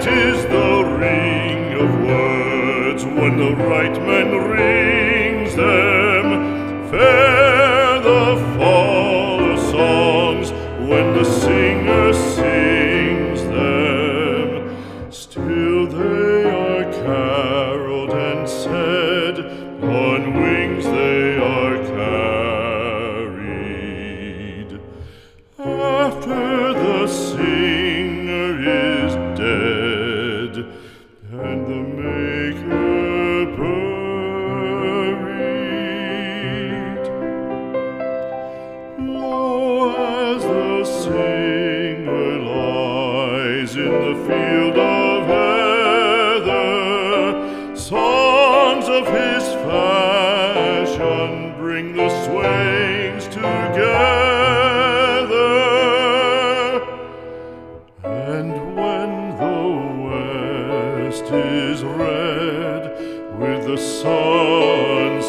Sweet is the ring of words when the right man rings them. Fair the fall of songs when the singer sings them. Still they are caroled and said, on wings they are carried. After the singer is dead and the maker buried, lo, as the singer lies in the field of heather, songs of his fashion bring the swains together. And when the west is red with the sunset